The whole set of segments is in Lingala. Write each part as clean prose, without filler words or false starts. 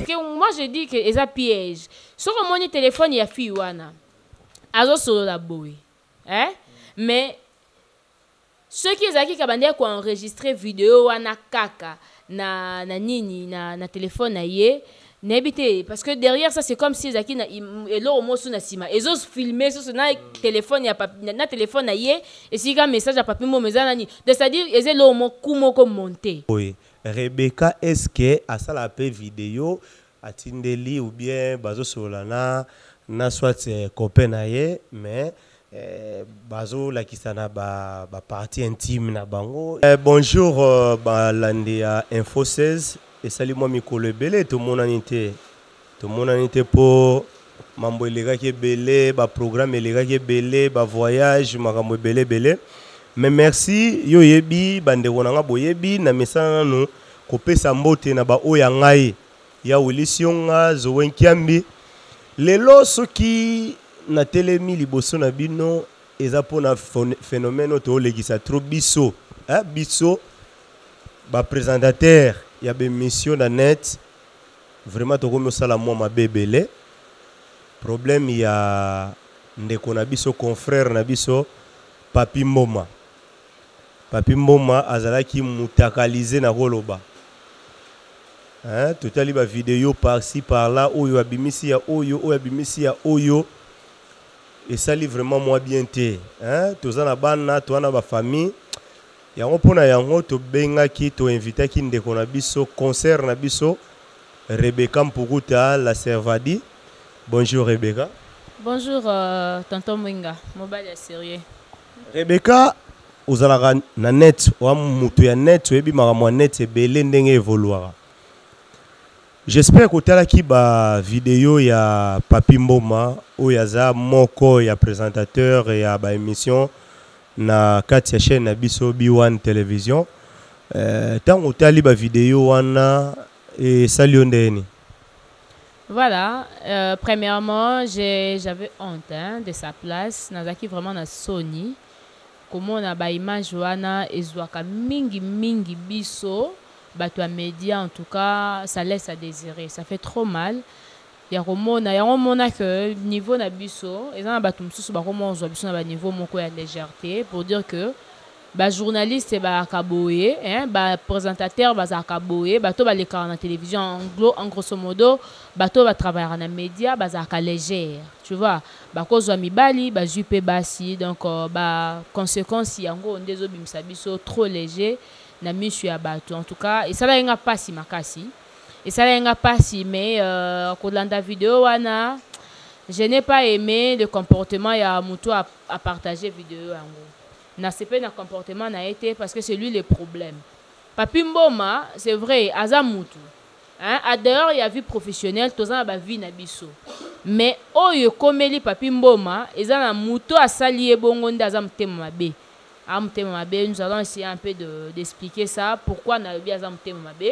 que moi je dis que c'est un piège. Sur mon téléphone, il y a fille wana. Azo solo la boy. Hein? Mais ceux qui ont enregistré vidéo wana kaka na nini na téléphone na ye n'habité parce que derrière ça c'est comme si zaki na elo mo suna sima ezo filmer sur na téléphone ya na téléphone na ye et si un message à papi mo mezana ni c'est-à-dire ezelo mo kumo ko monter. Oui, Rebecca est-ce que à ça la paix vidéo atindeli ou bien bazo solana na soit copain na ye mais bazo la kisana ba partie intime na bango. Bonjour balandia Info 16 et salut moi Mikolo Belé tout mon anité pour mambo elega ke belé ba programme elega ke belé ba voyage makambo belé mais merci yo yebi bande wonanga boyebi na mesana no kopesa mbote na ba oya ngai ya Wilisionga Zowenkiambi lelo soki na telemi liboso na bino eza pona phénomène to legisa trop biso biso ba présentateur ya be mission na net vraiment to komo sala mo mabebele problème ya ndeko na biso confrère na biso Papi Mboma azalaki mutakalize na koloba totali ba vidéo par-ci par-là oyo abimisi ya oyo et ça livre vraiment moi bien té tozana bana toana ba famille yango pona yango to bengaki to invitaki ndeko na biso concert na biso Rebecca Mpukuta la Servadi. Bonjour Rebecca. Bonjour tonton Mwinga mobile ya sérieux. Rebecca ozalaka na net wa mutu ya net webi makamwa net ebele ndenge evoluera. J'espère que tu ba vidéo ya Papi Mboma ou yaza moko ya présentateur et ya ba émission na kati ya chaîne na biso B1 télévision. Tant que ba vidéo wana et salut ndeni. Voilà, premièrement, j'avais honte de sa place. Nazaki vraiment na Sony. Comment on a ba image wana ezwaka mingi biso. Bato média en tout cas ça laisse à désirer, ça fait trop mal. Ya romona que niveau na biso et dans bato msusu ba romonzo biso na ba niveau moko ya légèreté pour dire que ba journaliste ba kaboye ba présentateur ba za kaboye bato ba leka na télévision en grosso modo bato ba travailler na média ba za ka légère, tu vois, ba kozwa mibali ba jupe basi donc ba conséquence yango ndezo bimisa biso trop léger na misu ya bato en tout cas et ça la nga pasi makasi et ça la nga pasi mais kolanda vidéo wana je n'ai pas aimé le comportement ya mutu à partager vidéo yango na sepe na comportement na été parce que c'est lui le problème. Papi Mboma c'est vrai aza mutu d'ailleurs il y a vie professionnelle tozana ba vie na biso mais oyo komeli Papi Mboma eza na mutu asali ebongo nda aza mutema mabe. Nous allons essayer un peu d'expliquer ça. Pourquoi Nalobi Azam Mabe.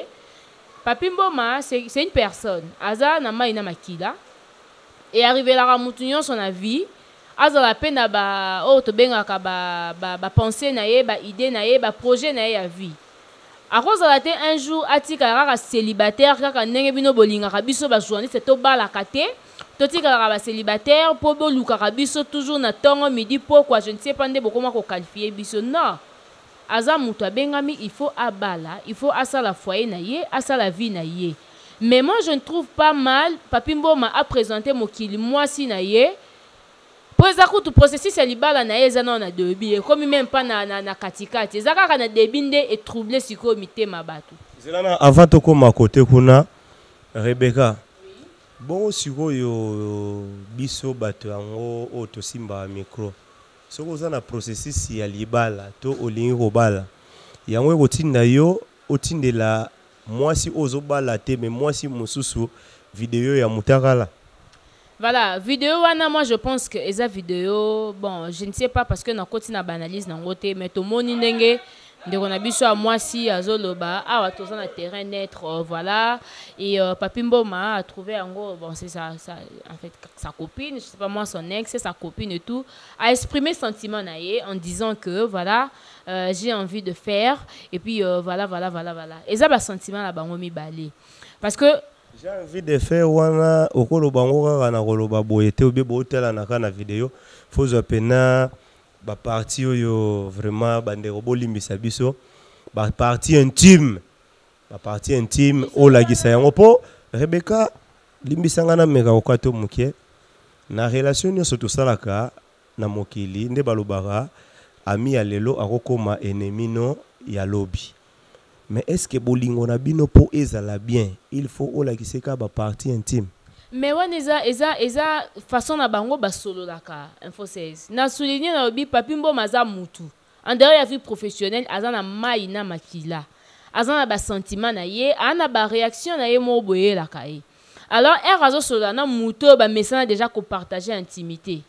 Papi Mboma, c'est une personne. Aza Nama Ina Makila. Et arrivé là, Ramoutounion, son avis. Aza la peine à ba. Oh, to benga ka ba pensée naïe, ba idée naïe, ba projet naïe à vie. À cause de la tête, un jour, Atika Rara célibataire, kaka nengebino bolinga kabiso ba journaliste to ba la kate. Toti kaka célibataire pour bolukaka biso toujours na tongo midi pourquoi je ne sais pas ndé comment ko qualifier biso non aza mutu bengami il faut abala il faut asala foyer na ye asala vie na ye mais moi je ne trouve pas mal Papi Mboma a présenté mokili mwasi na ye poza kutu processus ya libala na ye eza na debi comme même pas na katikati eza kaka na debi nde et troubler siko mitema bato zelana avant to koma côté kuna Rebecca. Bon, si vous biso bato yango o to simba micro. So vous avez un processus ya libala to olingi kobala. Yango kotinda yo otindela moi si ozobala te mais moi si mususu vidéo ya mutakala. Voilà, vidéo wana moi je pense que esa vidéo bon, je ne sais pas parce que na kotina banalise nango te mais to moni ndenge ndeko na biso à moi si azoloba awa toza na terrain net voilà et Papi Mboma a trouvé en gros bon c'est ça en fait sa copine, je sais pas moi son ex, sa copine et tout a exprimé sentiment naie en disant que voilà j'ai envie de faire et puis voilà et ça ba sentiment là bango mi balé parce que J'ai envie de faire wana okolo bango kaka na koloba boye te obi botela na kana vidéo faut pena ba partie oyo vraiment bandeko bolimbisa biso ba partie intime o la gisa yango po Rebecca limbisa ngana meka okato mukie na relation nyonso tosalaka na mokili nde balobaka ami ya lelo akokoma ennemi no ya lobi. Mais est-ce que bolingo na bino po ezala bien il faut ola kiseka ba partie intime. Mais wana eza façon na bango basololaka info 16 na souligner na obi papi mbo maza mutu en dehors ya vie professionnelle aza na mai na makila aza na ba sentiment na ye ana ba réaction na ye mo boye la kai. Alors azo solola na mutu ba message déjà ko partager intimité.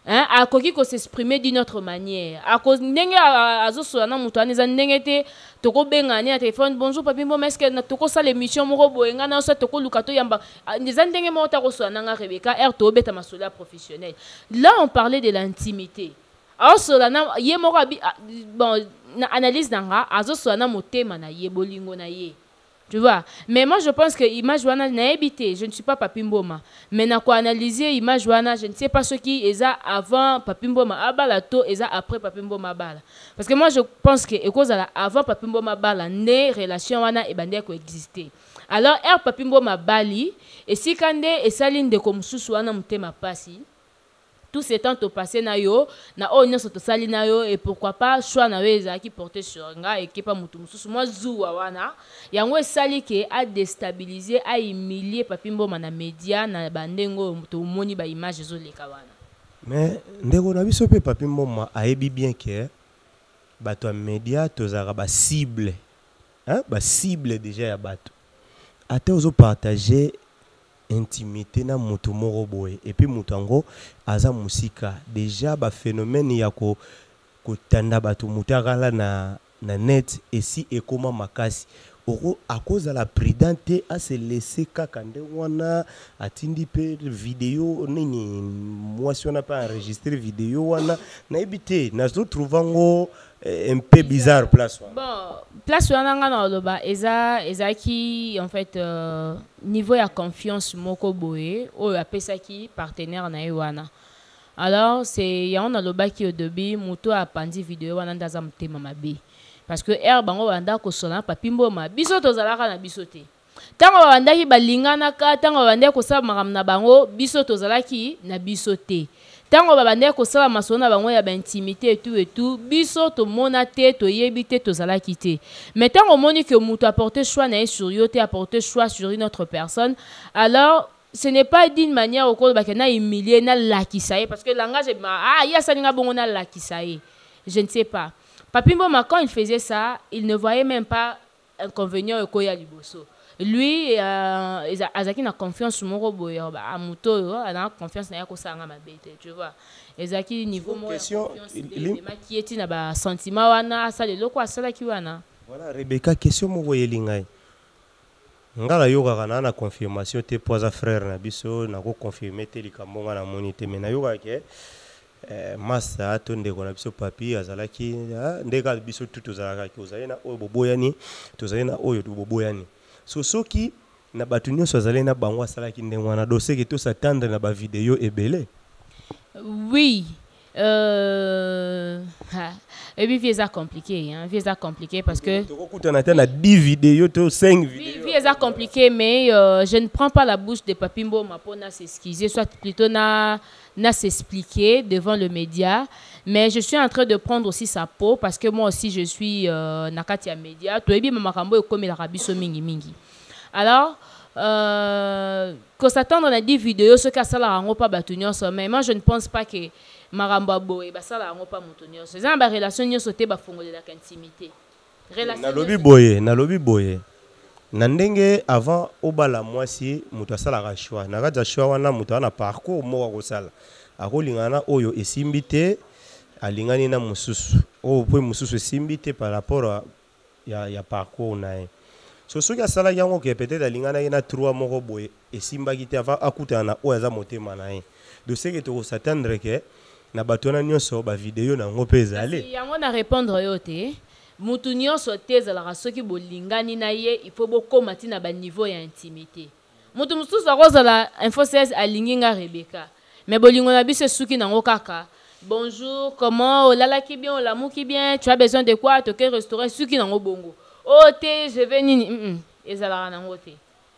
Hein, a koki ko s'exprimer d'une autre manière. A ko ndenge azo solola na mutu aneza ndenge te toko benga ni na téléphone bonjour papi mbo est-ce que na toko sa l'émission moko boyenga na so toko lukato yamba ndeza ndenge mo ta ko solola na Rebecca to beta masola professionnel. Là on parlait de l'intimité. Alors solola na ye moko bon na analyse nanga azo solola na motema na ye bolingo na ye. Tu vois, mais moi je pense que image wana na habité, je ne suis pas Papi Mboma, mais na quoi analyser image wana, je ne sais pas ce qui est avant Papi Mboma abala to est après Papi Mboma bala. Parce que moi je pense que cause avant Papi Mboma bala né relation wana et bandé coexister. Alors Papi Mboma bali et si kande et saline de comme sous wana mutema pasi. Tout ce temps au passé na yo na onyo soto sali na yo et pourquoi pas choix na weza qui porter sur nga et qui pas mutu mususu moi zuwa wana yango sali ke a déstabiliser a humilier Papi Mboma na média na bandengo to moni ba image zo leka wana. Mais ndeko na biso pe Papi Mboma ayebi bien que bato média tozara ba cible hein ba cible déjà ya bato ate ozo partager intimité na mutu moko boye et puis mutango aza musika déjà ba phénomène ya ko tanda bato mutakala na net et si ekoma makasi oko à cause de la prudente à se laisser kakande wana atindi pe vidéo nini moi si on n'a pas enregistré vidéo wana na ebité na zo trouvango un peu bizarre place wana. Bon place wana ngana loba eza qui en fait niveau ya confiance moko boye o apesa ki partenaire na wana. Alors c'est ya on a loba ki au début muto a pandi vidéo wana ndaza mutema mabe. Parce que bango banda ko sona Papi Mboma biso tozalaka na biso te. Tango bandaki balingana ka tango bande ko sala makam na bango biso tozalaki na biso te. Tango bande ko sala masona bango ya ba intimité et tout biso to mona te to yebi te tozalaki te. Mais tango moni que muto apporter choix na sur yo te apporter choix sur une autre personne, alors ce n'est pas d'une manière au cours bakena humilier na lakisaye parce que langage ya salinga bongo na lakisaye. Je ne sais pas. Papi Mboma, quand il faisait ça, il ne voyait même pas inconvénient au Koya Liboso. Lui, Azaki n'a confiance sur mon robot, à Muto, il a confiance dans Yakosanga Mabete, tu vois. Azaki, niveau moi, qui est un sentiment, ça le loco, ça la kiwana. Voilà, Rebecca, question mo voyelingai. Ngala yoga na confirmation te poza frère na biso na ko confirmer te likambo na monité mais na yoga ke masa to ndeko na biso papi azalaki ndeka biso tout tozalaka ki ozali na oyo boboyani tozali na oyo boboyani so soki na batu nyonso azali na bango asalaki ndenge wana dossier ke to s'attendre na ba vidéo ebele. Oui. Et puis visa compliqué, hein, visa compliqué parce que on a 10 vidéos, 5 vidéos. Visa compliqué, mais je ne prends pas la bouche de Papi Mboma pour s'excuser, soit plutôt s'expliquer devant le média. Mais je suis en train de prendre aussi sa peau parce que moi aussi je suis Nakatia Média. Toi et bien Makambo est comme l'Arabie mingi mingi. Alors qu'on s'attend à 10 vidéos, ce cas ça la rend pas batunion mais moi je ne pense pas que Maramba boy ça la rend pas moutonnion. C'est une relation nyo sauté ba fongo de la intimité. Na lobi boye. Na ndenge avant obala mwasi muto asala choix. Na kaza choix wana muto na parcours mo ko sala. Akolingana oyo esimbite alingani na mususu. O po mususu esimbite par rapport ya parcours nae. So soki asala yango ke peut-être alingana ina 3 moko boye esimbaki te avant akutana na oyo za motema nae. De ce que to s'attendre que na batona nyonso ba vidéo na ngo peza ale. Yango na répondre yote. Mutu nyonso teza la soki bolingani na ye il faut bokoma ti na ba niveau ya intimité. Mutu mususu akozala info 16 alingi nga Rebecca. Mais bolingo na biso suki nango kaka. Bonjour, comment olalaki bien, olamuki bien, tu as besoin de quoi, toke restaurant suki nango bongo. Oh te, je vais nini. Ezala nango te.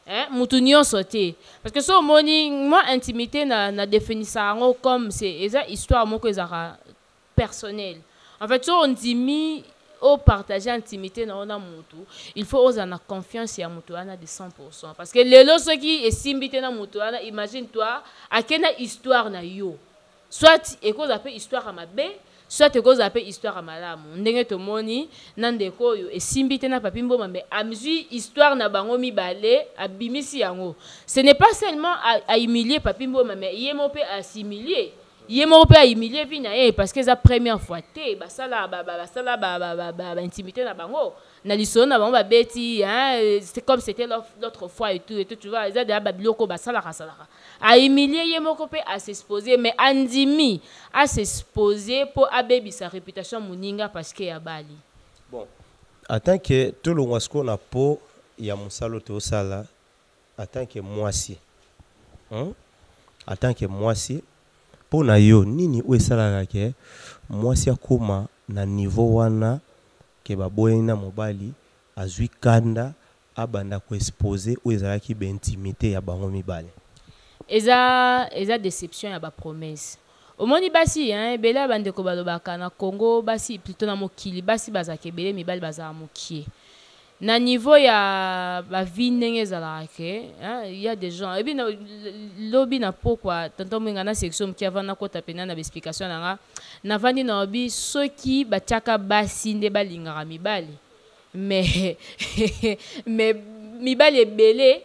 Hein, mutu nyonso te. Parce que so moni, moi intimité na définissa ngo comme c'est eza histoire moko ezara personnelle. En fait, so on dit au partager intimité na ona mutu, il faut oser na confiance ya mutu ana de 100%. Parce que lelo ceux qui est simbité na mutu ana, imagine toi, à quelle histoire na yo. Soit eko zape histoire à mabe, soit eko zape histoire à malamu. Ndenge to moni nandeko yo et simbité na papimbo mambe amzi histoire na bango mibale abimisi yango. Ce n'est pas seulement à humilier papimbo mambe, yemo pe assimiler. Yemo pe humilier vina parce que la première fois té basala intimité na bango na liso na bango ba beti hein, c'est comme c'était l'autre fois et tout tu vois ils a déjà babiloko basala a humilier yemo pe à s'exposer mais andimi à s'exposer pour abebi sa réputation muninga parce que ya bali bon en tant que tout le monde qu'on a po ya musalo to sala en tant que moisi hein en tant que moisi pona yo nini oesalaka ke mwasi akoma na niveau wana ke baboyena mobali azwi kanda abanda ko exposer o ezalaki ba intimité ya bango mibale eza déception ya ba promesse omoni basi hein bela bande ko balobaka na Congo basi plutôt na mokili basi bazake bele mibali bazala mokie na niveau ya ba vie ndenge ezalaka ke il y a des gens et bien lobi na pourquoi tonton mwenga na section qui avant na kota pena na explication nanga na vandi na obi soki batiaka basi nde balingaka mibali mais mibali ebele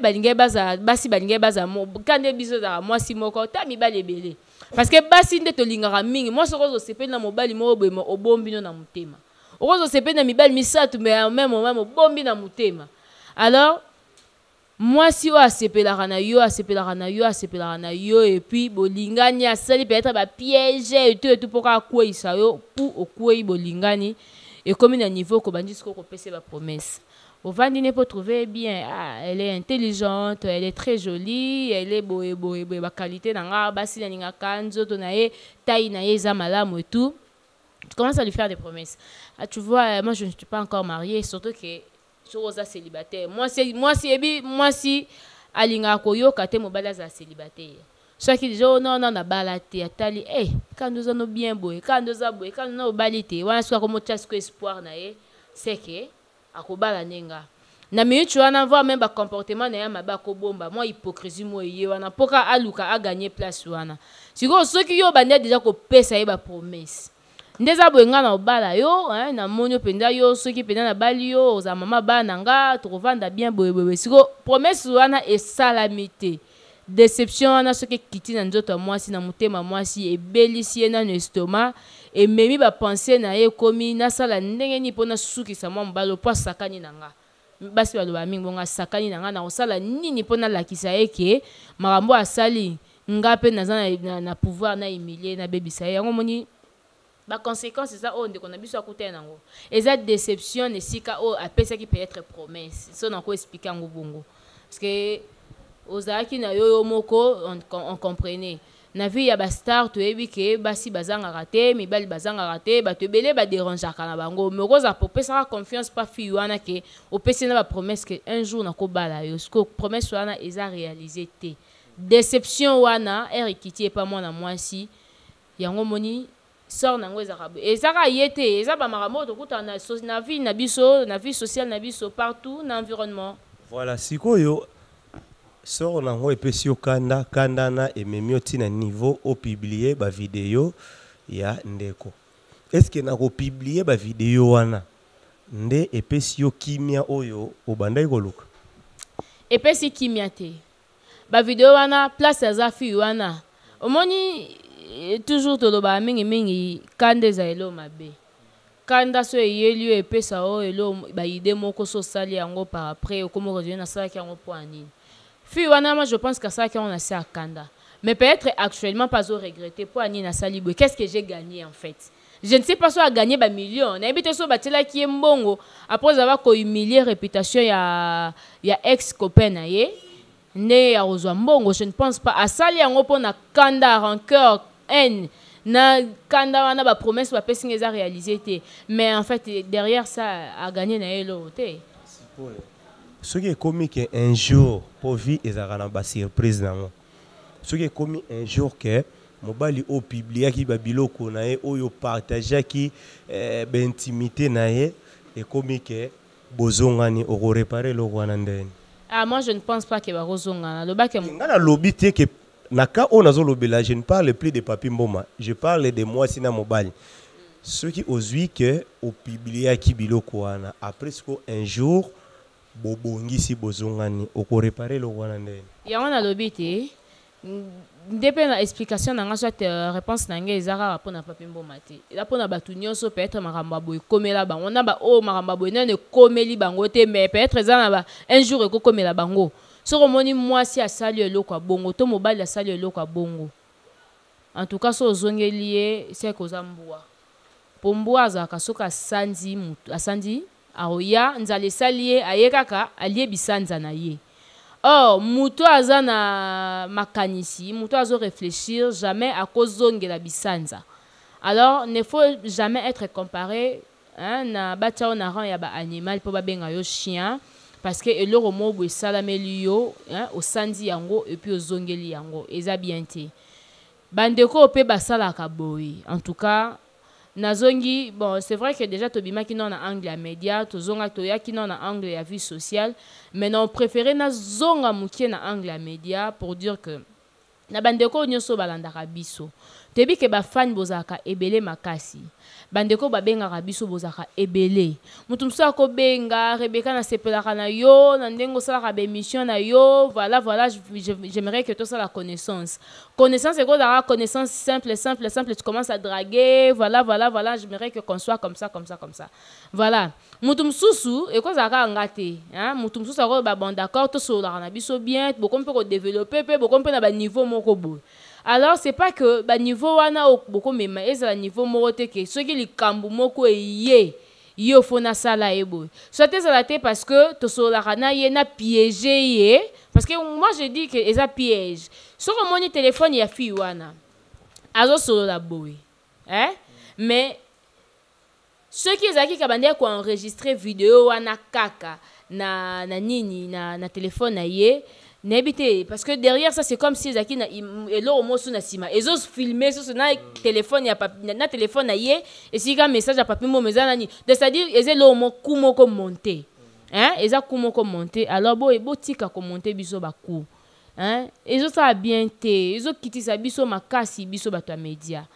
balingai baza basi balingai baza kande biso za mwasi moko ta mibali ebele parce que basi nde tolingaka mingi moi soko sepeli na mobali mo obombi no na mutema ozo sepeli na mibali misatu mais en même moment obombi na mutema alors moi si wa sepelaka na yo na yo et puis bolingani asali peut-être ba piège et tout pour quoi isa yo pour okwei bolingani et comme na niveau ko bandi ko pese ba promesse au vandi pour trouver bien elle est intelligente elle est très jolie elle est boye ba qualité na nga basi na ninga kanzo to na ye taille na ye za malamu et tout tu commences à lui faire des promesses tu vois moi je ne suis pas encore mariée surtout que Rosa célibataire. Moi si alinga koyoka te mobala za célibataire. Soit qui dit oh non na balate atali quand nous allons bien boy quand nous a boy quand nous balite wana soit comme chasko espoir na ye c'est que akobala nenga na minute wana voir même ba comportement na ya mabako bomba moi hypocrisie moi ye wana poka aluka a gagner place wana siko ceux qui yo bande déjà ko pesa ye ba promesse ndeza boyenga na obala yo na monyo penda yo soki penda na bali yo za mama bana nga trovanda bien boyeboye siko promesse wana esalamité déception wana soki kiti na nzoto mwasi na mutema mwasi ebelisi na no estomac et memi ba penser na ye komi na sala ndenge ni pona suki sa mwa mbalo po sakani nanga basi baloba mingi bonga sakani nanga na osala nini pona lakisa eke makambo asali ngape na pouvoir na humilier na bebisa yango moni la conséquence c'est ça on dit qu'on a besoin d'écouter nango et cette déception ne sika o apesa qui peut être promesse ça on ko expliquer ngo bongo parce que ozaki na yo moko on comprenait na vie ya ba star to ebi ke basi bazanga raté mibali bazanga raté ba te belé ba déranger kana bango mais oza popesa confiance pas fi wana ke opesa na ba promesse que un jour na ko bala yo ce que promesse wana eza réalisé té déception wana erikiti pas moi na moi si yango moni sort nango ezaka ezaka yete ezaba makambo tokuta na vie na biso na vie sociale na biso partout na environnement voilà sikoyo sort nango epesi kanda na ememi otina niveau au publier ba vidéo ya ndeko est-ce que na ko publier ba vidéo wana nde epesi kimia oyo obandai koluka epesi kimia te ba vidéo wana place za fi wana omoni toujours toloba mingi kande za elo mabe kanda so yeli epesa o elo ba idée moko so sali yango par après comme revenir na sala yango pour anine fi wana moi je pense que ça qu'on a ça kanda mais peut-être actuellement pas au regretter pour anine na sali boy qu'est-ce que j'ai gagné en fait je ne sais pas soit gagner ba million na ebite so batela ki mbongo après avoir ko humilier réputation ya ex copain na ye ne ya ozwa mbongo. Je ne pense pas asali yango pona kanda rancœur haine na kanda wana ba promesse ba pesi ngeza réaliser te, mais en fait derrière ça a gagné na elo te. Ce qui est comique un jour pour vie ezaka na ba surprise nango. Ce qui est commis un jour que mobali au public qui babiloko na ye oyo partager qui intimité na ye et commis que bozongani o réparer le wana ndeni. Ah, moi je ne pense pas que ba rozongana le bac ngana lobby te que naka on azo lobela, je ne parle plus de papi mboma, je parle de moi sina mobali. Ceux qui osui que au public qui biloko wana après ce un jour bobongisi bozongani o réparer le wana ndeni. Ya wana lobby te. Dépend de l'explication dans la réponse nangé ezara pona papi mboma te. La pona batu nyonso peut-être maramba boy komela bango. On a ba o maramba boy ne komeli bango te, mais peut-être ezana ba un jour eko komela bango. So moni moi si asali eloko bongo to mobile asali eloko bongo. En tout cas so zongelié c'est koza mbwa. Po mbwa za kasoka sandi mutu asandi aoya nzale salié ayekaka alie bisanza na ye. Oh, muto aza na makanisi, muto azo réfléchir jamais à cause de la bisanza. Alors, ne faut jamais être comparé na bacha on a ran ya ba animal pour ba benga yo chien parce que eloro mo bo salameli yo au sandi yango et puis au zongeli yango eza bien te. Bandeko pe basala ka boy. En tout cas, nazongi bon c'est vrai que déjà tobima qui non na angle ya média to zonga to ya qui non na angle ya vie sociale, mais non préféré na zonga mukie na angle ya média pour dire que na bandeko nyoso balandaka biso tebi ke ba fan bozaka ebele makasi bandeko babengaka biso bozaka ebele mutu muso akobenga Rebecca na sepelaka na yo na ndengo salaka ba émission na yo voilà j'aimerais que tout ça la connaissance c'est quoi la connaissance simple tu commences à draguer voilà j'aimerais que qu'on soit comme ça voilà mutu mususu et quoi ça ngate hein mutu mususu ko ba bon d'accord to so la na biso bien beaucoup peut développer peu beaucoup peut na ba niveau moko bo. Alors c'est pas que ba niveau wana beaucoup mais ezala niveau moko ke ceux qui likambu moko yé yo fona sala ebo soit ezala te parce que to so la na ye na piéger ye parce que moi je dis que eza piège sur mon téléphone ya fi wana azo solo la boy hein mais ceux qui ezaki kabande ko enregistrer vidéo wana kaka na nini na téléphone na ye n'habité parce que derrière ça c'est comme si ezaki na elo mo suna sima ezo filmer sur na téléphone ya na téléphone na ye et si ka message à papi mo mezana ni c'est-à-dire ezelo mo kumo ko monter hein eza kumo ko monter alors bo tika ko monter biso ba ku hein ezo ça bien te ezo kitisa biso makasi biso bato média.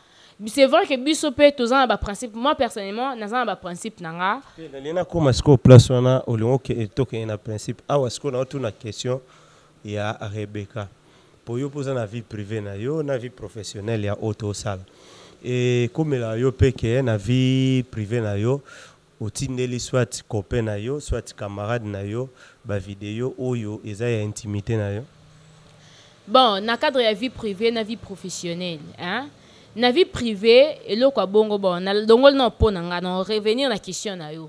C'est vrai que biso pe tozana ba principe moi personnellement nazana ba principe nanga na comme est-ce que place wana olingo ke toke na principe awa est-ce qu'on a toute une question ya Rebecca pour yo poser na vie privée na yo na vie professionnelle ya auto sala et comme la yo peke na vie privée na yo otindeli soit copain na yo soit camarade na yo ba vidéo oyo eza ya intimité na yo bon na cadre ya vie privée na vie professionnelle hein na vie privée eloko bongo bon na longol na pona nga na revenir na question na yo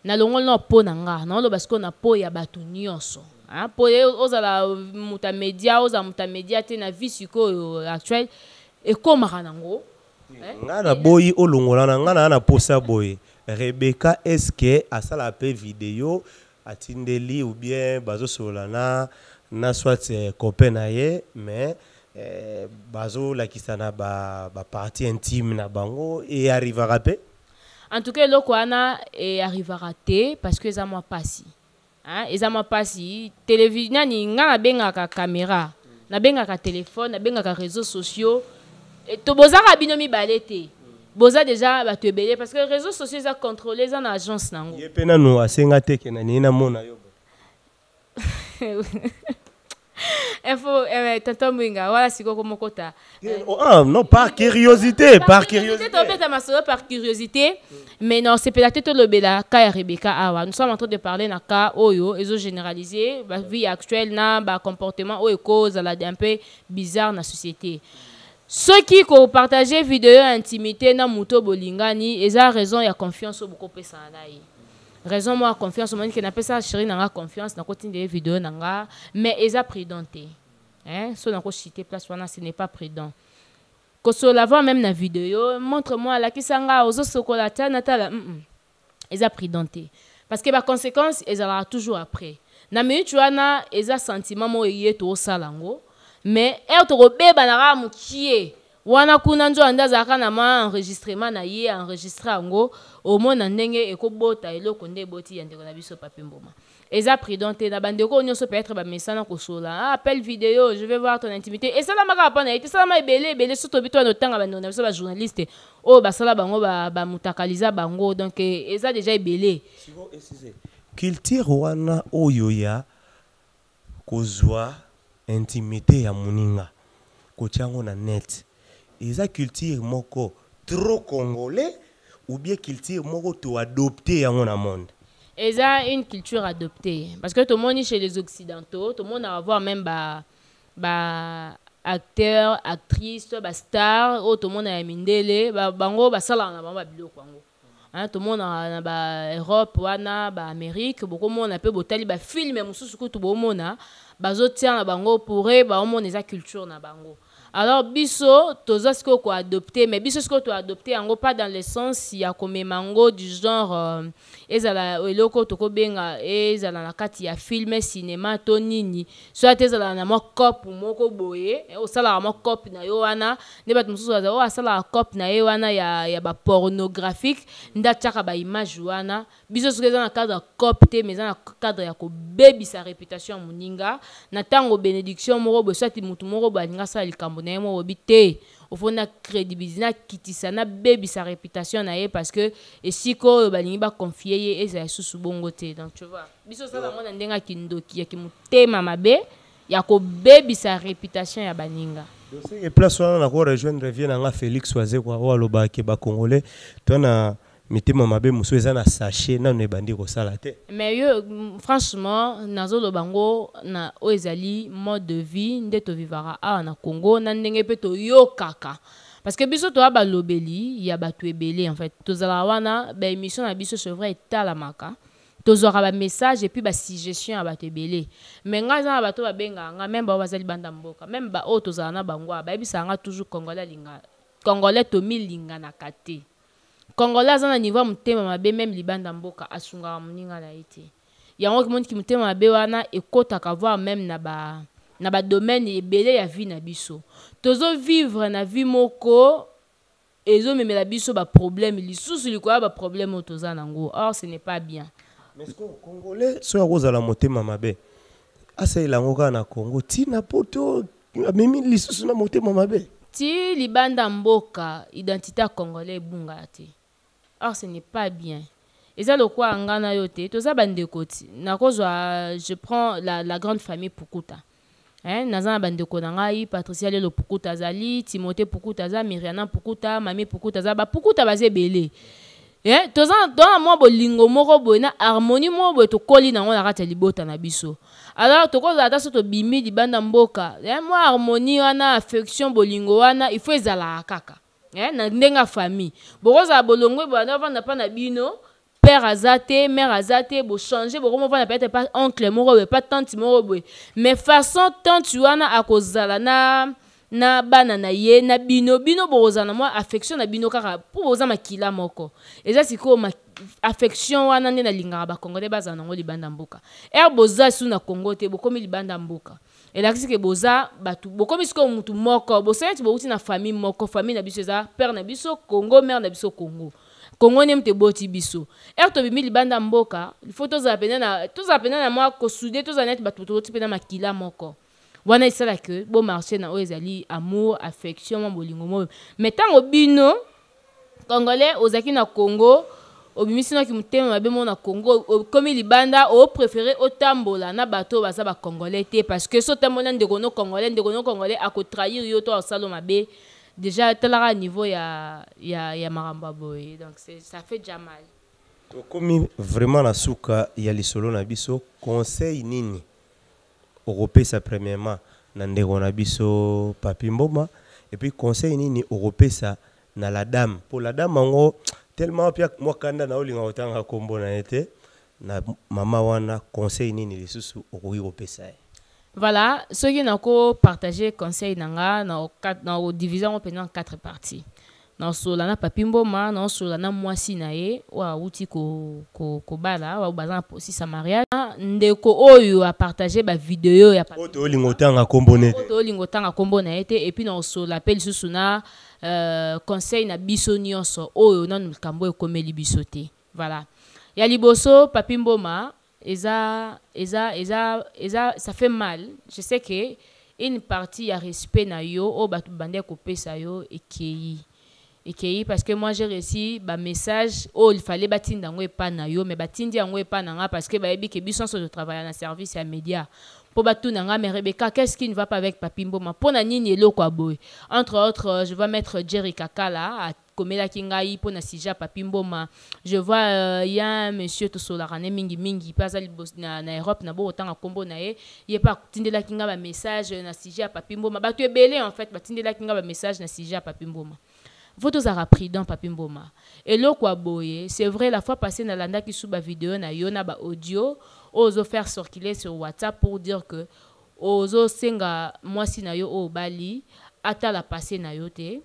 na longol na pona nga na lo parce que na po ya batu nyonso hein po ozala mutamedia te na vie siko actuelle et comme ranango ngana boyi olongola na ngana na posa boyi Rebecca est-ce que asala pe vidéo atindeli ou bien bazo solana na soit copain na ye mais bazo la kisana ba partie intime na bango et arrivera pe en tout cas loko ana et arrivera te parce que ça moi passi hein eza moi passi télévision ni nga benga ka caméra na benga ka téléphone na benga ka réseaux sociaux et to bozaka binomi balete boza déjà ba te belé parce que les réseaux sociaux ça contrôler ça na agence nango yepena no asenga te ke na nina mona yo il faut tonton Mwinga voilà siko ko mokota non par curiosité par curiosité mais non c'est peut-être tout le bela ka Rebecca awa nous sommes en train de parler na ka oyo ezo généraliser ba vie actuelle na ba comportement oyo cause la un peu bizarre na société ceux qui ko partager vidéo intimité na muto bolingani eza raison ya confiance beaucoup pesa na ye raison moi confiance moi que n'a pas ça chérie n'a confiance na côté des vidéos n'a mais ils a prudente hein so n'a ko cité place wana ce n'est pas prudent ko so la voir même na vidéo montre-moi la kisanga ozo sokolata natala ils a prudente parce que ba conséquence ils aura toujours après na minute wana ils a sentiment mo yeto salango mais elle to beba na ra mukie wana kuna njo andazaka na ma enregistrement na ye enregistrer ngo au mona ndenge ekobota eloko nde boti ya ndeko na biso Papi Mboma eza prudente na bandeko nyonso peut-être ba messana ko sola appel vidéo je vais voir ton intimité et ça la maka pa na été ça ma ebele soto bito no tanga bando na biso ba journaliste o ba sala bango ba mutakaliza bango donc eza déjà ebele siko esise culture wana oyo ya kozwa intimité ya muninga ko tiango na net eza culture moko trop congolais ou bien culture moko to adopter yango na monde. Eza une culture adoptée parce que tout le monde chez les occidentaux tout le monde va voir même ba acteurs actrices ba stars tout le monde a mindele bango ba sala na ba biloko bango hein tout le monde na ba Europe wana ba Amérique beaucoup monde a peu botali ba film mususu ko tout bo mona bazotia na bango pour ba mona eza culture na bango. Alors biso toza ce ko adopter mais biso ce ko to adopter yango pas dans le sens ya comme mango du genre ezala eloko to ko benga ezala na kati ya film cinéma to nini soit ezala na mo cop moko boye o sala mo cop na yo wana ne bat mususu o sala cop na yo wana ya ba pornographique nda tchaka ba image wana biso ce que na cadre cop te mais na cadre ya ko baby sa réputation muninga na tango bénédiction moko bo soit mutu moko ba ninga sa likambo na mo obité au fond na crédibilité na kitisa na baby sa réputation na ye parce que esiko balingi ba confier ye eza susu bongo te donc tu vois biso ça na mona ndenga kindoki ya kimutema mabe ya ko baby sa réputation ya baninga dossier et place wana na ko rejoindre revient na Félix Oise kwa waloba ke ba congolais tona mitema mabe muso eza na sachet na ne bandi ko sala te mais yo franchement nazo lo bango na oezali mode de vie ndeto vivara a na Congo na ndenge pe to yo kaka parce que biso to ba lobeli ya batu ebele en fait to zala wana ba émission na biso c'est vrai etala maka to zora ba message et puis ba suggestion ya batu ebele mais nga za batu ba benga nga même ba bazali banda mboka même ba o to zala na bango ba bisa nga toujours congolais linga congolais to milinga na kate Congolais na niveau mutema mabe même libanda mboka asunga muninga la été yango ki ki mutema mabe wana ekota ka voir même na ba domaine ebele ya vie na biso tozo vivre na vie moko ezo memela biso ba problème lisusu likoya ba problème toza nango or ce n'est pas bien mais ce congolais so akozala mutema mabe asa ilango ka na Congo tina poto mimi lisusu na mutema mabe ti libanda mboka identité congolais bunga te. Or ce n'est pas bien. Et ça le quoi ngana yote to za bande koti na kozwa je prends la grande famille Pukuta. Hein nazana bande ko ngai Patricia Lelo Pukuta zali Timothée Pukuta za Miriana Pukuta Mami Pukuta za ba Pukuta baze belé. Hein to za dans moi bolingo moko boy na harmonie mo boy to koli na ngona kata libota na biso. Alors to kozwa ta soto bimi di banda mboka. Hein moi harmonie wana affection bolingo wana il faut ezala kaka. Na ndenga famille bokoza bolongwe bana vanda pa na bino père azate mère azate bo changer bokomo vanda peut-être pas oncle moko pas tante moko mais façon tante wana akozala na bana na ye na bino bokozana moi affection na bino kaka pour boza makila moko eza siko affection wana nde na lingaka ba congolais bazana ngo libanda mboka boza su na Congo te bokomi libanda mboka et là que boza batu bokomi siko mutu moko bosenti bouti na famille moko famille na biso eza père na biso Congo mère na biso Congo nem te boti biso to bimi libanda mboka il faut toza pena na moi ko soudé toza net batu to pena makila moko wana isala que bon marché na oezali amour affection bolingo mo mais tango bino congolais ozaki na Congo obimisi na ki mutema mabe mo na Congo comme libanda o préféré otambola na bato baza ba congolais te parce que so tamona ndeko no congolais a ko trahir yo to salo mabe déjà telara niveau ya maramba boy donc ça fait déjà mal to comme vraiment na suka ya lisolo na biso conseil nini européen premièrement na ndeko na biso Papi Mboma et puis conseil nini européen na la dame pour la dame ngo tellement pia moi kanda na olinga otanga kombo na été na mama wana conseil nini lisusu okoki kopesa ye? Voilà, ceux qui n'ont partagé conseil nanga na division en 4 parties. Na solana papimboma, na solana mwasi na ye wa uti ko bala wa bazana posi sa mariage. Ndeko oyo a partagé ba vidéo ya papi. Oto lingotanga kombone. Oto lingotanga kombona ete et puis na sola appel susuna conseil na biso nyonso oyo na nkambo e komeli bisote. Voilà. Ya liboso papimboma ça fait mal. Je sais que une partie ya respect na yo o batu bande ko pesa yo ekei parce que moi j'ai reçu ba message il fallait batinda ngwe pa na yo mais batindi ngwe pa na nga parce que ba yebi ke biso so de travailler na service ya média pour batu na nga mais Rebecca qu'est-ce qui ne va pas avec papimboma pona nini eloko aboy entre autres je vais mettre Jerry Kaka là à komela kingai pona sija papimboma je vois il y a un monsieur to solarane mingi pas na Europe na bo otanga kombo na ye pas tindela kinga ba message na sija papimboma batu ebele en fait batindela kinga ba message na sija papimboma. Faut tous avoir pris dans papimboma. Et là quoi boye, c'est vrai la fois passée na landa qui sous ba vidéo na yo na ba audio, ozo faire circuler sur WhatsApp pour dire que ozo senga mwasi na yo o bali ata la passé na yo te.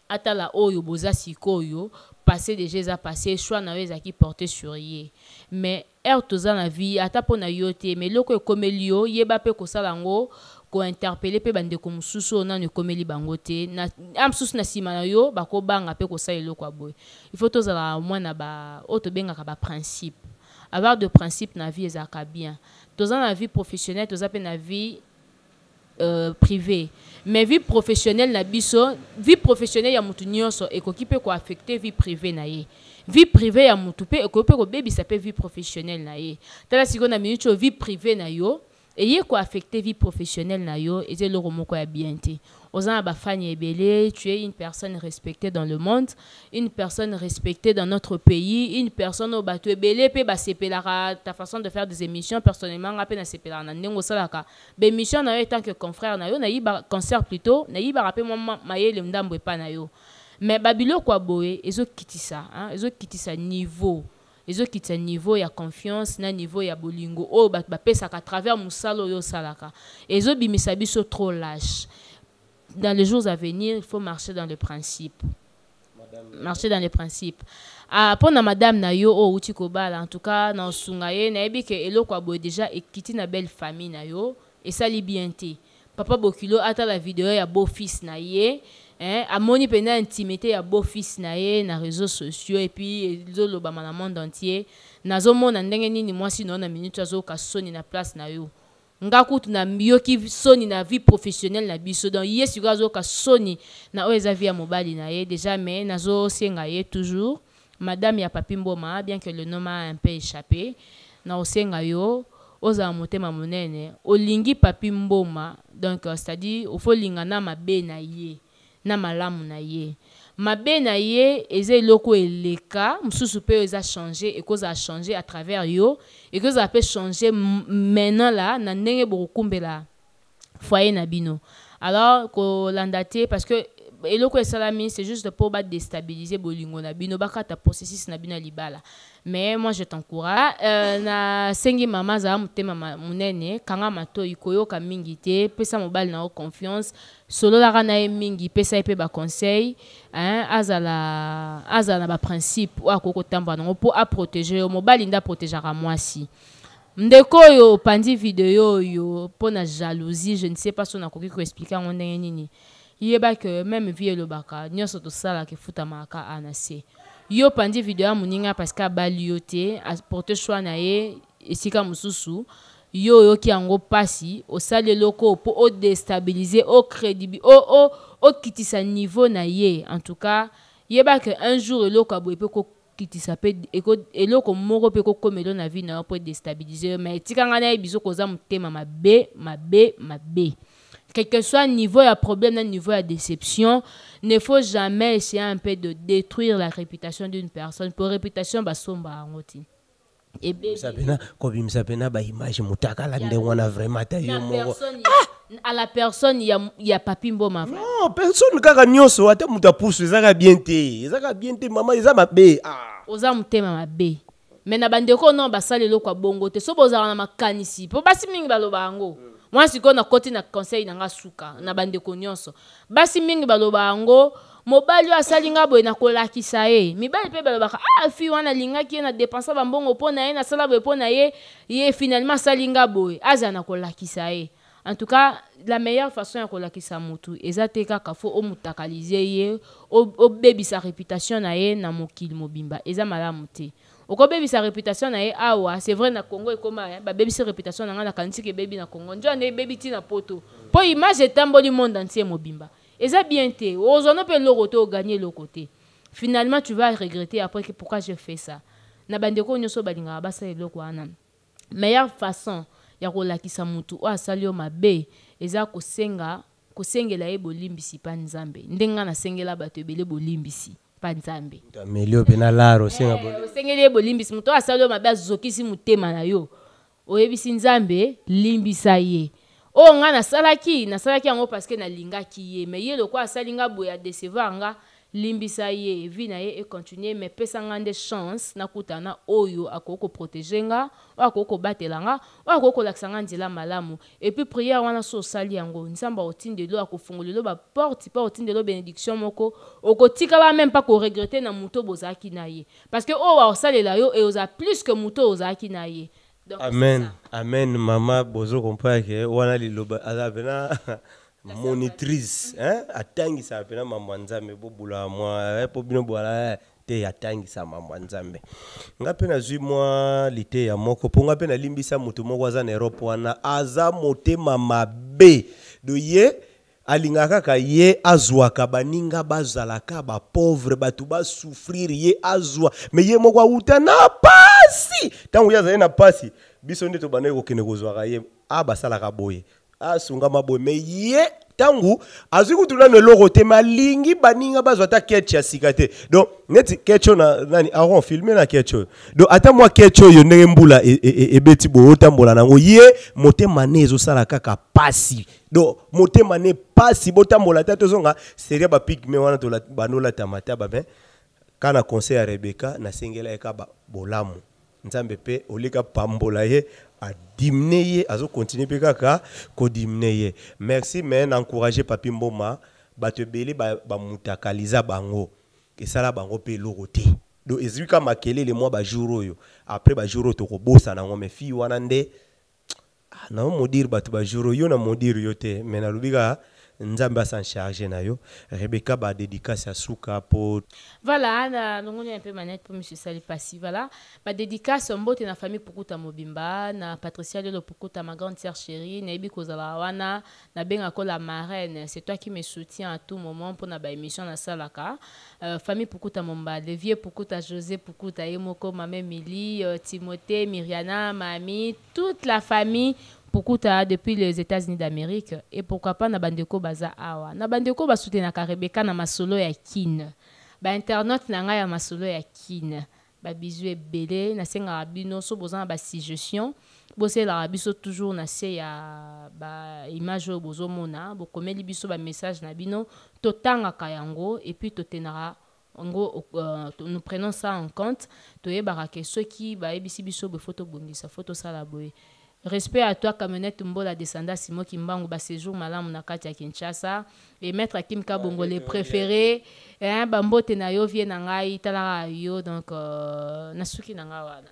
Ata la oyo boza sikoyo passé déjà passé choix na yo ezaki porté sur ye. Mais toza na vie ata pona yo te mais loko ekomeli yo yeba pe kosala ngo ko interpeller pe bande ko mususu na ne komeli bango te na amsusu na sima na yo bako banga pe ko sala eloko aboy. Il faut tozala mwana ba oto benga ka ba principe. Avoir de principe na vie ezaka bien. Toza na vie professionnelle, toza pe na vie privée. Mais vie professionnelle na biso, vie professionnelle ya mutu nyonso ekoki pe ko affecter vie privée na ye. Vie privée ya mutu pe ekoki pe ko baby ça peut vie professionnelle na ye. Tala siko na minute vie privée na yo et y quoi affecter vie professionnelle na yo et c'est le romoko ya bienté. Ozana ba fani ebele, tu es une personne respectée dans le monde, une personne respectée dans notre pays, une personne au batu ebele pe ba sepelara ta façon de faire des émissions personnellement nga pe na sepelara na ndengo salaka. Be émission na yo tant que confrère na yo na yiba concert plutôt, na yiba rapé moi mayele ndambo e pa na yo. Mais babilo kwa boye ezo kitisa, hein, ezo kitisa niveau. Les autres qui niveau ya confiance na niveau ya bolingo oh ba pesa à travers musalo yo salaka et les autres bimisabiso trop lâche. Dans les jours à venir il faut marcher dans le principe. Marcher dans les principes. Pour na madame na yo o uti kobala en tout cas na sungaye na ebi ke eloko abo déjà ekiti na belle famille na yo et ça li bienté. Papa Bokilo ata la vidéo ya beau fils na ye. A moni pena intimité ya beau fils na ye na réseaux sociaux et puis zolo ba na monde entier nazo mona ndenge nini mwasi no na minute azo ka soni na place na yo ngakutu na mioki soni na vie professionnelle na biso donc yesu azo ka soni na oeza vie ya mobali na ye déjà mais nazo senga ye toujours madame ya papimboma bien que le nom a un peu échappé na osenga yo oza motema monene olingi papimboma donc c'est-à-dire il faut lingana mabe na ye na malamu na ye mabe na ye eze loko eleka mususu pe eza changer et cause a changer à travers yo et que ça peut changer maintenant là na ndenge bokumbela foyer na bino alors ko landate parce que eloko esalami c'est juste pour ba déstabiliser bolingo na bino bakata processus na bino libala mais moi je t'encourage na sengi mama za mutema munene kanga matoi koyoka mingi te pesa mobile na confiance solo la kana mingi pesa pe ba conseil hein azala ba principe wa koko tamba na pour a protéger mobile nda protégera moi si ndeko yo pandi vidéo yo pona jalousie je ne sais pas si on a koki ko expliquer on ndenge nini yeba que même vie le baka nyonso to sala ke futa maka anase yo pandi vidéo muninga parce que balioté a porter choix na ye esika mususu yo ki ango pasi o sale loko pour o déstabiliser o crédible o kitisa niveau na ye en tout cas yeba que un jour loko abo pe ko kitisa pe eloko moko pe ko komelo na vie na pour déstabiliser mais tikanga na biso koza mutema mabe. Quel que soit le niveau de problème, le niveau de déception, il ne faut jamais essayer un peu de détruire la réputation d'une personne. Pour réputation, bah somba ngoti. Et image mutakala ndengwana vraiment tayo moko. À la personne il y a papimbo ma frère. Non, personne kaka nyonso ata muta pousse ezaka bien te. Ezaka bien te maman ezaka mabe. Oza mutema mabe. mais na bandeko non basalelo kwa bongo te so bozala na makanisi po basi mingi baloba yango moi siko na koti na conseil na nga suka na bandeko nyonso basi mingi baloba yango mobali asali nga boye na kolakisa ye mibali pe balobaka fi wana lingaki ye na dépensa bambongo mpo na ye na sala boye mpo na ye finalement asali nga boye aza na kolakisa ye. En tout cas, la meilleure façon de kolakisa mutu ezate kaka fo o mutakalize ye o baby sa réputation na ye na mokili mobimba eza malamu te. Oko baby sa réputation na ye awa c'est vrai na Congo e koma ba baby sa réputation na nga na kanisi ke baby na Congo njo ane baby ti na poto po image etamboli monde entier mobimba eza bien te ozono pe loko te o gagner le côté finalement tu vas regretter après que pourquoi je fais ça na bandeko nyoso balinga basa eloko wana meilleure façon ya kolakisa mutu o asali yo mabe eza kosengela ye bolimbisi pa nzambe ndenga na sengela bato ebele bolimbisi pa nzambe amelio pena laro senga sengela ye bolimbisi mutu o asali yo mabe azokisi mutema na yo oyebisi nzambe limbisa ye o nga nasalaki yango parce que nalingaki ye mais ye lokwa asali nga boya décevoir nga limbisa ye vi na ye e continuer mais pesa nga nde chance nakutana oyo akoko protéger nga o akoko batela nga o akoko lakisa nga nzela malamu et puis prière wana so sali yango nzamba otindelo akofungolelo ba porte pa otindelo bénédiction moko okotika ba même pas ko regretter na muto bozaki na ye parce que o wa osalela yo et oza plus que muto ozaki na ye. Donc, amen amen mama bozo comprendre que wana liloba azabena monitrice atangi sa pena mambo nzambe bobula mwa po bino bwala te atangi sa mambo nzambe ngape na zui mwa lite ya moko po ngape na limbisa mutu moko aza na Europe wana aza motema mabe do ye alingaka ka ye azwaka baninga bazalaka ba pauvre batu ba souffrir ye azwa mais ye moko uta na pasi tangu yaza na pasi biso nde to banaye ko kene kozwaka ye basalaka boye asunga maboye mais ye tangu azikutuna no logo te malingi baninga bazwata ketcha sikate donc neti ketcho na nani aron filmer na ketcho donc ata moi ketcho yo ndenge mbula ebeti bo otambola nango ye motema ne ezosala kaka pasi donc motema ne pasi botambola ta tozonga seria ba pigme wana to banola tamata ba ben kana conseil ya Rebecca na sengela eka bolamu nzambe pe olika pambola ye a diminuer azo continuer pe kaka ko diminuer merci mais encourager papi mboma bato belé ba mutakaliza bango et ça la bango pe loroté donc ezika makele le mois ba jour oyo après ba jour to ko bossa na ngome fi wana nde na mo dire bato ba jour yo na mo dire yo te mais na lubika nzamba s'en charger na yo Rebecca ba dédicace à suka pour voilà na ngoni un peu manette pour monsieur Sali Passi voilà ba dédicace mbote na famille Pukuta Mobimba na Patricia Lelo Pukuta ma grande sœur chérie na ebi kozala wana na benga ko la marraine c'est toi qui me soutiens à tout moment pour na ba émission na salaka famille Pukuta Momba le vieux Pukuta José Pukuta Yemoko Mame Mili Timothée Myriana Mami toute la famille Pukuta depuis les États-Unis d'Amérique et pourquoi pas na bandeko baza awa na bandeko ba soutenir ka Rebecca na masolo ya kin ba internet na nga ya masolo ya kin ba bizu ebele na senga bino so bozana ba suggestion bosé la biso toujours na se ya ba image bozo mona bo komeli biso ba message na bino totanga kayango et puis totenara nous prenons ça en compte toyebaka ke ceux qui ba ebisi biso be photo bongisa photo sala boye. Respect à toi, Kamenet Mbola descendant Simo Kimbangu, ba séjour malam na kati ya Kinshasa et maître Kim Kabongo les préférés et bambo tenayo vient ngai talara yo donc nasuki nanga wana.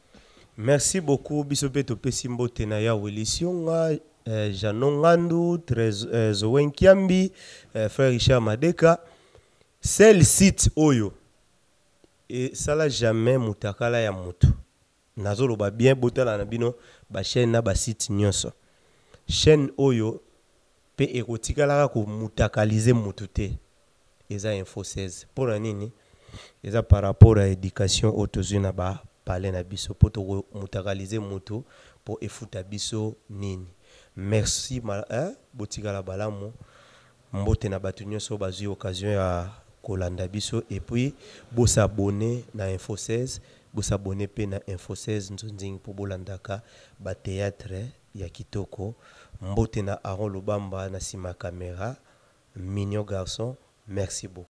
Merci beaucoup bisope to pesimbo tenaya welisyon Janon Ngandu Zowen Kiambi frère Richard Madeka celle site oyo et ça la jamais mutakala ya mutu nazolo ba bien botala na bino ba chaîne na ba site nyonso chaîne oyo pe ekotikala ko mutakalize mutu te eza info 16 pour nini eza par rapport à éducation autozuna ba parler na biso poto mutakalize mutu pour efuta biso nini merci botikala balamu mbote na batu nyonso bazui occasion ya kolanda biso et puis bo s'abonner na info 16 vous s'abonnez à Info 16 nzonzing pour bolandaka ba théâtre ya kitoko mbote na Aaron Lubamba na sima caméra mignon garçon merci beaucoup.